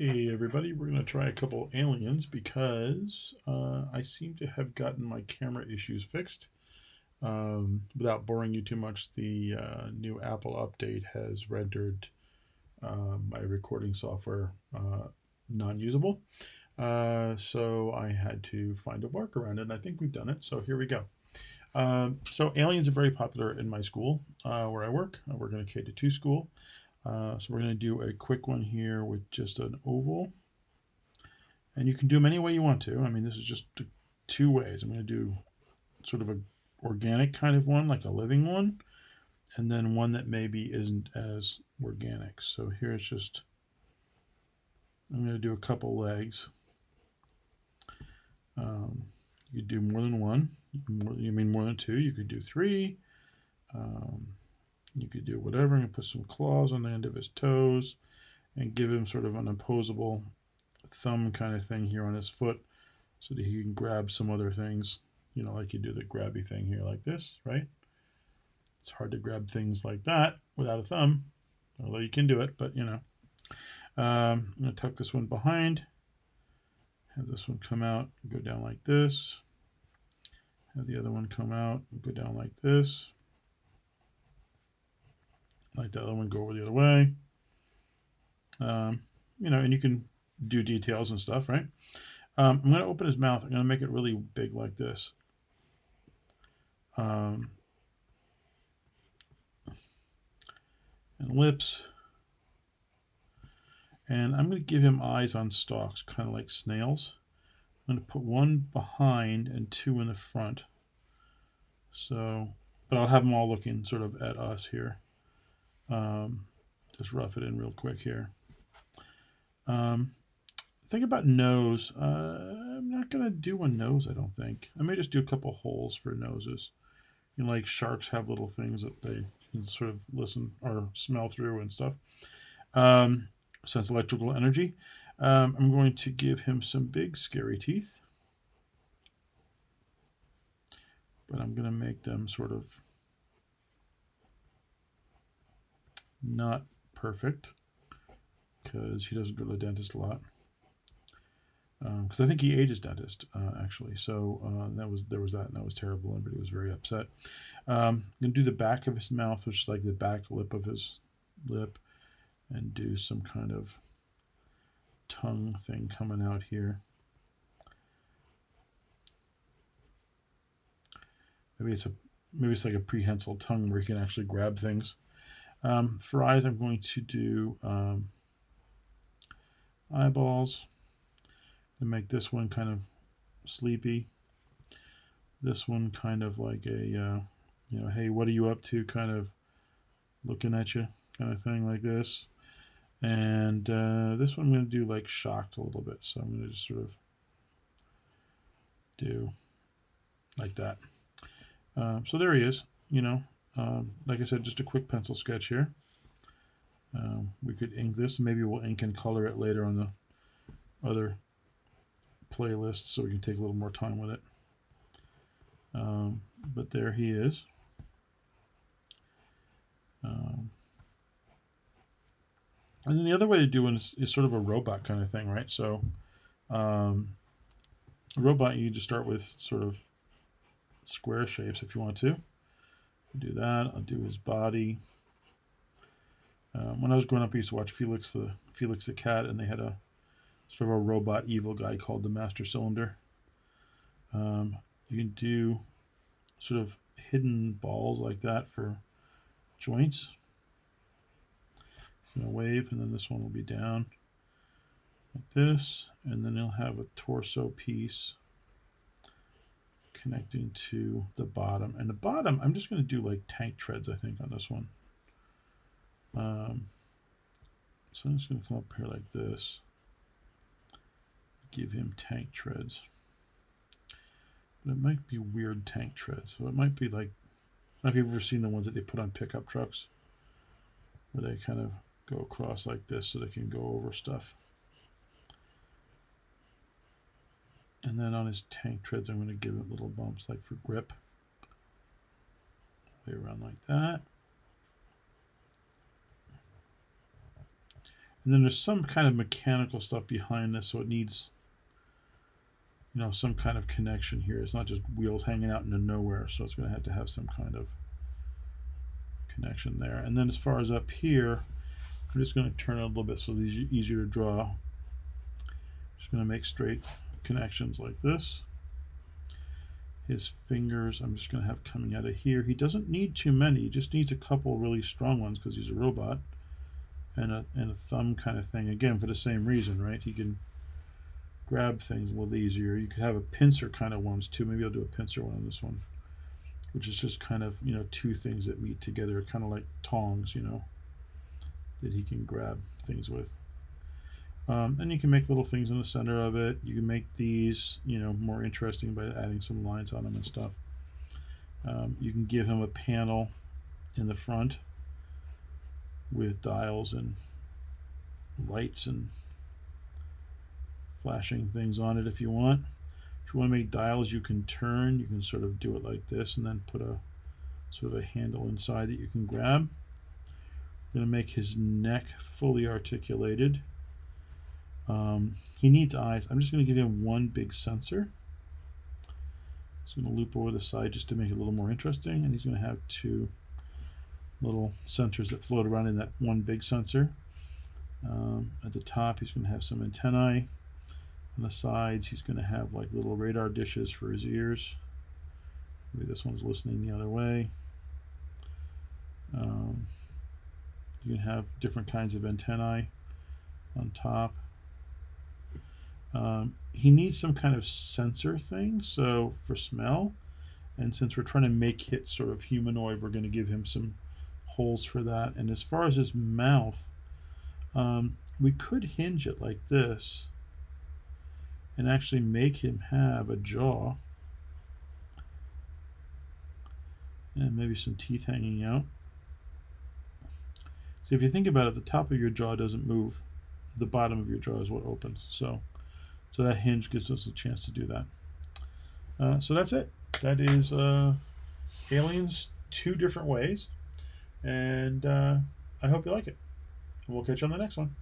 Hey everybody, we're going to try a couple aliens because I seem to have gotten my camera issues fixed. Without boring you too much, the new Apple update has rendered my recording software non-usable. So I had to find a workaround, and I think we've done it. So here we go. So aliens are very popular in my school where I work. I work in a K-2 school. So we're going to do a quick one here with just an oval. And you can do them any way you want to. I mean, this is just two ways. I'm going to do sort of a organic kind of one, like a living one, and then one that maybe isn't as organic. So here's just, I'm going to do a couple legs. You could do more than one. You mean more than two. You could do three. You could do whatever. I'm going to put some claws on the end of his toes and give him sort of an opposable thumb kind of thing here on his foot so that he can grab some other things, you know, like you do the grabby thing here like this, right? It's hard to grab things like that without a thumb, although you can do it, but you know. I'm going to tuck this one behind, have this one come out and go down like this, have the other one come out and go down like this, like the other one go over the other way. You know, and you can do details and stuff, right? I'm going to open his mouth. I'm going to make it really big like this. And lips. And I'm going to give him eyes on stalks, kind of like snails. I'm going to put one behind and two in the front. So, but I'll have them all looking sort of at us here. Just rough it in real quick here. Think about nose. I'm not going to do a nose, I don't think. I may just do a couple holes for noses. You know, like sharks have little things that they can sort of listen or smell through and stuff. Sense electrical energy. I'm going to give him some big scary teeth. But I'm going to make them sort of not perfect because he doesn't go to the dentist a lot. Because I think he ate his dentist actually, so there was that, and that was terrible. Everybody was very upset. I'm gonna do the back of his mouth, which is like the back lip of his lip, and do some kind of tongue thing coming out here. Maybe it's like a prehensile tongue where he can actually grab things. For eyes, I'm going to do eyeballs. To make this one kind of sleepy, this one kind of like a you know, hey, what are you up to, kind of looking at you kind of thing like this. And this one I'm going to do like shocked a little bit, so I'm going to just sort of do like that. So there he is, you know. Like I said, just a quick pencil sketch here. We could ink this, maybe we'll ink and color it later on the other playlist so we can take a little more time with it. But there he is. And then the other way to do it is sort of a robot kind of thing, right? So a robot, you just start with sort of square shapes if you want to. Do that. I'll do his body. When I was growing up, I used to watch Felix the Cat, and they had a sort of a robot evil guy called the Master Cylinder. You can do sort of hidden balls like that for joints. Going to wave, and then this one will be down like this, and then it'll have a torso piece connecting to the bottom. And the bottom, I'm just going to do like tank treads, I think, on this one. So I'm just going to come up here like this. Give him tank treads. But it might be weird tank treads. So it might be like, I don't know if you've ever seen the ones that they put on pickup trucks, where they kind of go across like this so they can go over stuff. And then on his tank treads, I'm going to give it little bumps like for grip. Way around like that. And then there's some kind of mechanical stuff behind this, so it needs, some kind of connection here. It's not just wheels hanging out into nowhere, so it's going to have some kind of connection there. And then as far as up here, I'm just going to turn it a little bit so these are easier to draw. Just going to make straight connections like this. His fingers I'm just going to have coming out of here. He doesn't need too many. He just needs a couple really strong ones because he's a robot. And a thumb kind of thing, again, for the same reason, right? He can grab things a little easier. You could have a pincer kind of ones too. Maybe I'll do a pincer one on this one, which is just kind of, two things that meet together, kind of like tongs, that he can grab things with. And you can make little things in the center of it. You can make these, more interesting by adding some lines on them and stuff. You can give him a panel in the front with dials and lights and flashing things on it if you want. If you want to make dials you can turn, you can sort of do it like this and then put a sort of a handle inside that you can grab. I'm going to make his neck fully articulated. He needs eyes. I'm just going to give him one big sensor. It's going to loop over the side just to make it a little more interesting, and he's going to have two little sensors that float around in that one big sensor. At the top he's going to have some antennae. On the sides he's going to have like little radar dishes for his ears. Maybe this one's listening the other way. You can have different kinds of antennae on top. He needs some kind of sensor thing, so for smell, and since we're trying to make it sort of humanoid, we're going to give him some holes for that. And as far as his mouth, we could hinge it like this and actually make him have a jaw and maybe some teeth hanging out. So if you think about it, the top of your jaw doesn't move. The bottom of your jaw is what opens. So that hinge gives us a chance to do that. So that's it. That is Aliens two different ways. And I hope you like it. We'll catch you on the next one.